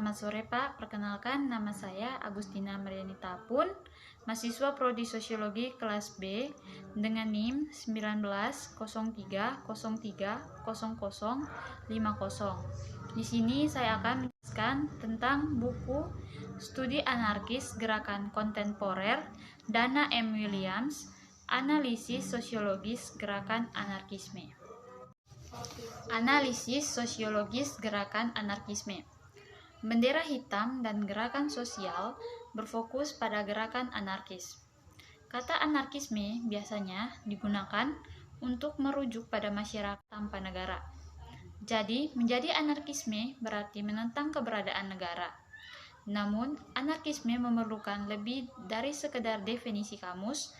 Selamat sore Pak, perkenalkan nama saya Agustina Marianita Pun, mahasiswa Prodi Sosiologi kelas B dengan NIM 1903030050. Di sini saya akan menjelaskan tentang buku Studi Anarkis Gerakan Kontemporer Dana M. Williams, Analisis Sosiologis Gerakan Anarkisme. Analisis sosiologis gerakan anarkisme. Bendera hitam dan gerakan sosial berfokus pada gerakan anarkis. Kata anarkisme biasanya digunakan untuk merujuk pada masyarakat tanpa negara. Jadi, menjadi anarkisme berarti menentang keberadaan negara. Namun, anarkisme memerlukan lebih dari sekedar definisi kamus.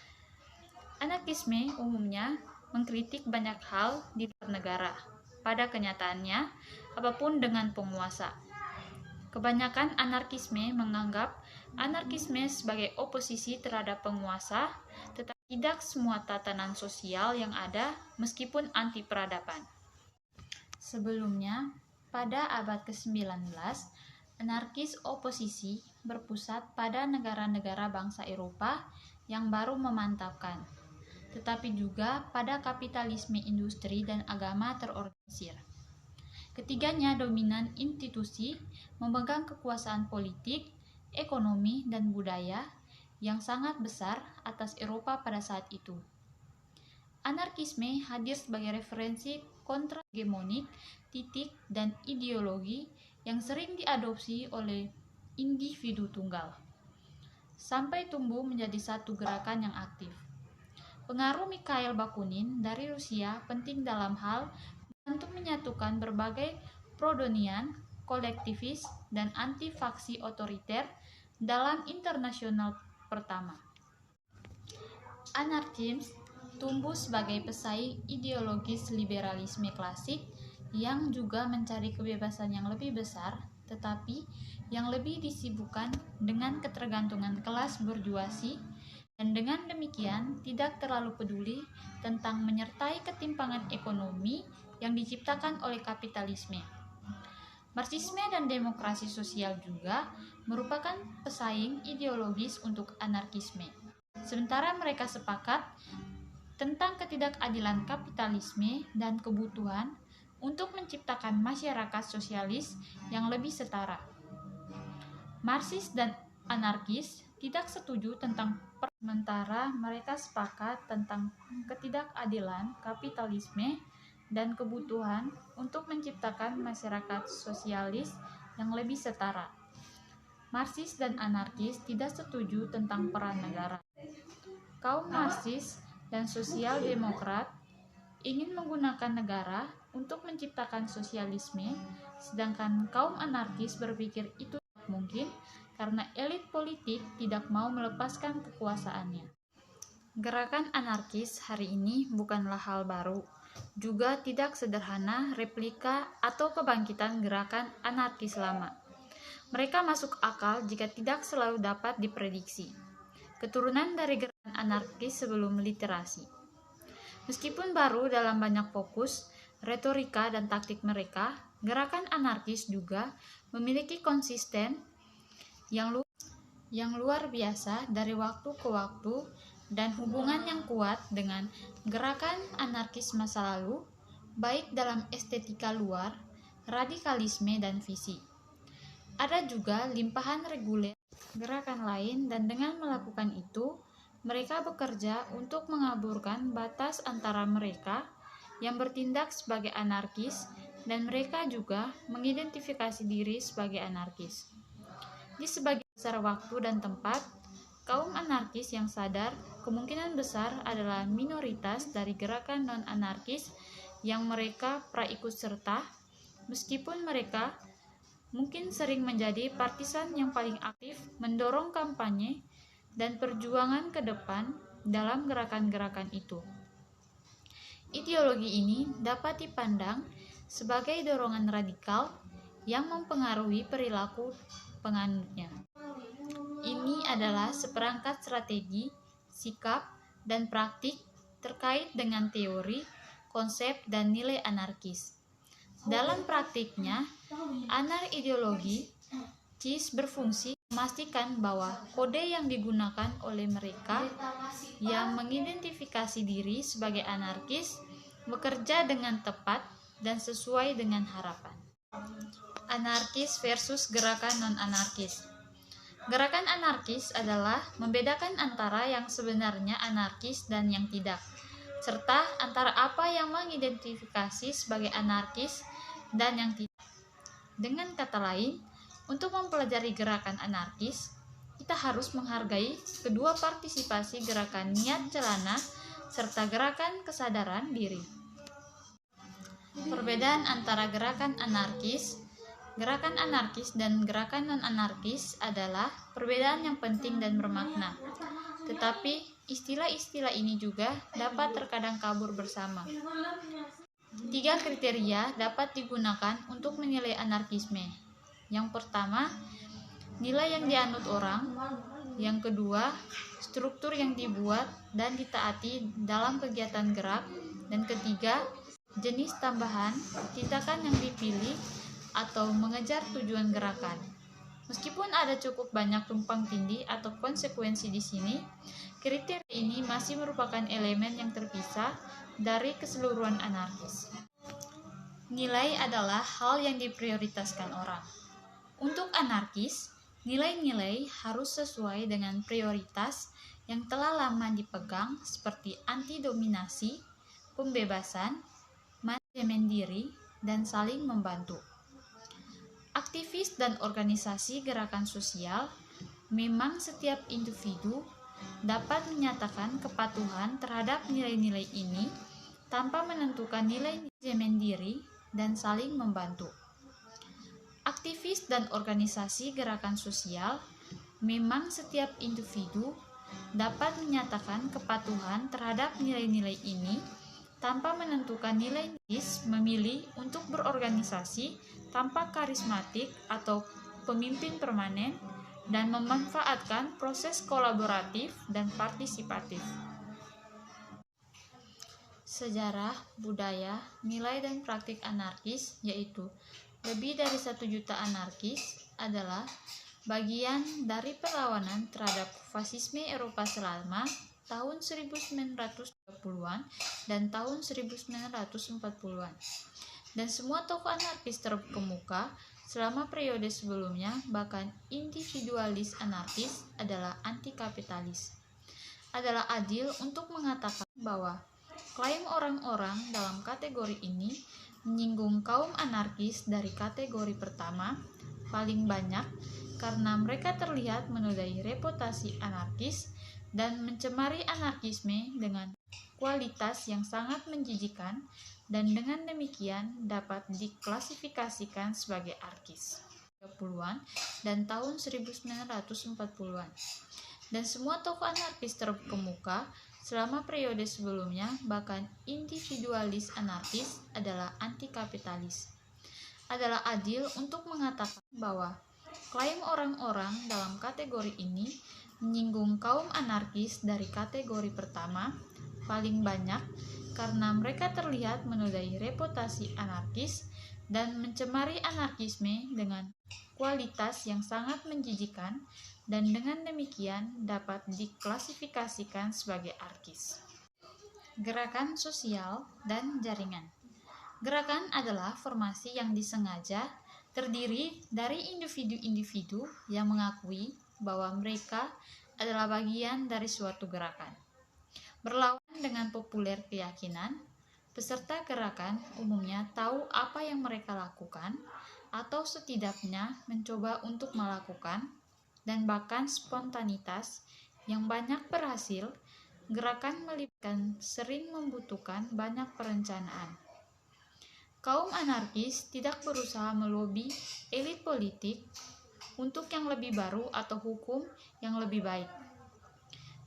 Anarkisme umumnya mengkritik banyak hal di luar negara. Pada kenyataannya, apapun dengan penguasa. Kebanyakan anarkisme menganggap anarkisme sebagai oposisi terhadap penguasa, tetapi tidak semua tatanan sosial yang ada meskipun anti peradaban. Sebelumnya, pada abad ke-19, anarkis oposisi berpusat pada negara-negara bangsa Eropa yang baru memantapkan, tetapi juga pada kapitalisme industri dan agama terorganisir. Ketiganya dominan institusi, memegang kekuasaan politik, ekonomi, dan budaya yang sangat besar atas Eropa pada saat itu. Anarkisme hadir sebagai referensi kontra-hegemonik, titik, dan ideologi yang sering diadopsi oleh individu tunggal, sampai tumbuh menjadi satu gerakan yang aktif. Pengaruh Mikhail Bakunin dari Rusia penting dalam hal untuk menyatukan berbagai Proudhonian, kolektivis, dan anti-faksi otoriter dalam internasional pertama. Anarkisme tumbuh sebagai pesaing ideologis liberalisme klasik yang juga mencari kebebasan yang lebih besar, tetapi yang lebih disibukkan dengan ketergantungan kelas burjuasi, dan dengan demikian tidak terlalu peduli tentang menyertai ketimpangan ekonomi yang diciptakan oleh kapitalisme. Marxisme dan demokrasi sosial juga merupakan pesaing ideologis untuk anarkisme. Sementara mereka sepakat tentang ketidakadilan kapitalisme dan kebutuhan untuk menciptakan masyarakat sosialis yang lebih setara. Marxis dan anarkis tidak setuju tentang sementara mereka sepakat tentang ketidakadilan kapitalisme dan kebutuhan untuk menciptakan masyarakat sosialis yang lebih setara. Marxis dan anarkis tidak setuju tentang peran negara. Kaum Marxis dan sosial demokrat ingin menggunakan negara untuk menciptakan sosialisme, sedangkan kaum anarkis berpikir itu tidak mungkin karena elit politik tidak mau melepaskan kekuasaannya. Gerakan anarkis hari ini bukanlah hal baru, juga tidak sederhana replika atau kebangkitan gerakan anarkis lama. Mereka masuk akal jika tidak selalu dapat diprediksi. Keturunan dari gerakan anarkis sebelum literasi. Meskipun baru dalam banyak fokus, retorika dan taktik mereka, gerakan anarkis juga memiliki konsisten yang luar biasa dari waktu ke waktu dan hubungan yang kuat dengan gerakan anarkis masa lalu, baik dalam estetika luar, radikalisme, dan visi. Ada juga limpahan reguler gerakan lain, dan dengan melakukan itu, mereka bekerja untuk mengaburkan batas antara mereka yang bertindak sebagai anarkis dan mereka juga mengidentifikasi diri sebagai anarkis. Di sebagian besar waktu dan tempat, kaum anarkis yang sadar kemungkinan besar adalah minoritas dari gerakan non-anarkis yang mereka praikut serta, meskipun mereka mungkin sering menjadi partisan yang paling aktif mendorong kampanye dan perjuangan ke depan dalam gerakan-gerakan itu. Ideologi ini dapat dipandang sebagai dorongan radikal yang mempengaruhi perilaku penganutnya. Ini adalah seperangkat strategi, sikap, dan praktik terkait dengan teori, konsep, dan nilai anarkis. Dalam praktiknya, anar-ideologi CIS berfungsi memastikan bahwa kode yang digunakan oleh mereka yang mengidentifikasi diri sebagai anarkis bekerja dengan tepat dan sesuai dengan harapan. Anarkis versus gerakan non-anarkis. Gerakan anarkis adalah membedakan antara yang sebenarnya anarkis dan yang tidak, serta antara apa yang mengidentifikasi sebagai anarkis dan yang tidak. Dengan kata lain, untuk mempelajari gerakan anarkis, kita harus menghargai kedua partisipasi gerakan niat celana serta gerakan kesadaran diri. Perbedaan antara gerakan anarkis dan gerakan non-anarkis adalah perbedaan yang penting dan bermakna. Tetapi istilah-istilah ini juga dapat terkadang kabur bersama. 3 kriteria dapat digunakan untuk menilai anarkisme. Yang pertama, nilai yang dianut orang. Yang kedua, struktur yang dibuat dan ditaati dalam kegiatan gerak. Dan ketiga, jenis tambahan, tindakan yang dipilih atau mengejar tujuan gerakan. Meskipun ada cukup banyak tumpang tindih atau konsekuensi di sini, kriteria ini masih merupakan elemen yang terpisah dari keseluruhan anarkis. Nilai adalah hal yang diprioritaskan orang. Untuk anarkis, nilai-nilai harus sesuai dengan prioritas yang telah lama dipegang seperti anti-dominasi, pembebasan, manajemen diri, dan saling membantu. Aktivis dan organisasi gerakan sosial, memang setiap individu dapat menyatakan kepatuhan terhadap nilai-nilai ini tanpa menentukan nilai manajemen diri dan saling membantu. Aktivis dan organisasi gerakan sosial, memang setiap individu dapat menyatakan kepatuhan terhadap nilai-nilai ini tanpa menentukan nilai memilih untuk berorganisasi tanpa karismatik atau pemimpin permanen dan memanfaatkan proses kolaboratif dan partisipatif. Sejarah, budaya, nilai dan praktik anarkis, yaitu lebih dari 1 juta anarkis, adalah bagian dari perlawanan terhadap fasisme Eropa selama tahun 1930-an dan tahun 1940-an. Dan semua tokoh anarkis terkemuka selama periode sebelumnya, bahkan individualis anarkis, adalah anti-kapitalis. Adalah adil untuk mengatakan bahwa klaim orang-orang dalam kategori ini menyinggung kaum anarkis dari kategori pertama paling banyak karena mereka terlihat menodai reputasi anarkis dan mencemari anarkisme dengan kualitas yang sangat menjijikan dan dengan demikian dapat diklasifikasikan sebagai anarkis. 30-an dan tahun 1940-an. Dan semua tokoh anarkis terkemuka selama periode sebelumnya, bahkan individualis anarkis, adalah anti-kapitalis. Adalah adil untuk mengatakan bahwa klaim orang-orang dalam kategori ini menyinggung kaum anarkis dari kategori pertama paling banyak karena mereka terlihat menodai reputasi anarkis dan mencemari anarkisme dengan kualitas yang sangat menjijikan dan dengan demikian dapat diklasifikasikan sebagai anarkis. Gerakan sosial dan jaringan. Gerakan adalah formasi yang disengaja terdiri dari individu-individu yang mengakui bahwa mereka adalah bagian dari suatu gerakan. Berlawan dengan populer keyakinan, peserta gerakan umumnya tahu apa yang mereka lakukan atau setidaknya mencoba untuk melakukan, dan bahkan spontanitas yang banyak berhasil. Gerakan melibatkan sering membutuhkan banyak perencanaan. Kaum anarkis tidak berusaha melobi elit politik untuk yang lebih baru atau hukum yang lebih baik.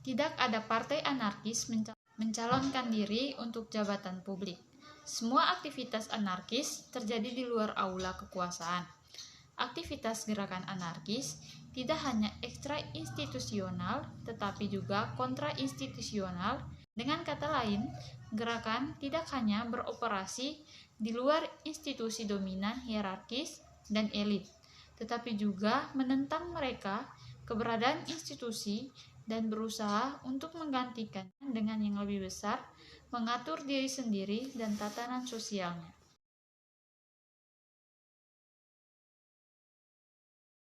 Tidak ada partai anarkis mencalonkan diri untuk jabatan publik. Semua aktivitas anarkis terjadi di luar aula kekuasaan. Aktivitas gerakan anarkis tidak hanya ekstra institusional, tetapi juga kontra institusional. Dengan kata lain, gerakan tidak hanya beroperasi di luar institusi dominan hierarkis dan elit, tetapi juga menentang mereka, keberadaan institusi, dan berusaha untuk menggantikan dengan yang lebih besar, mengatur diri sendiri dan tatanan sosialnya.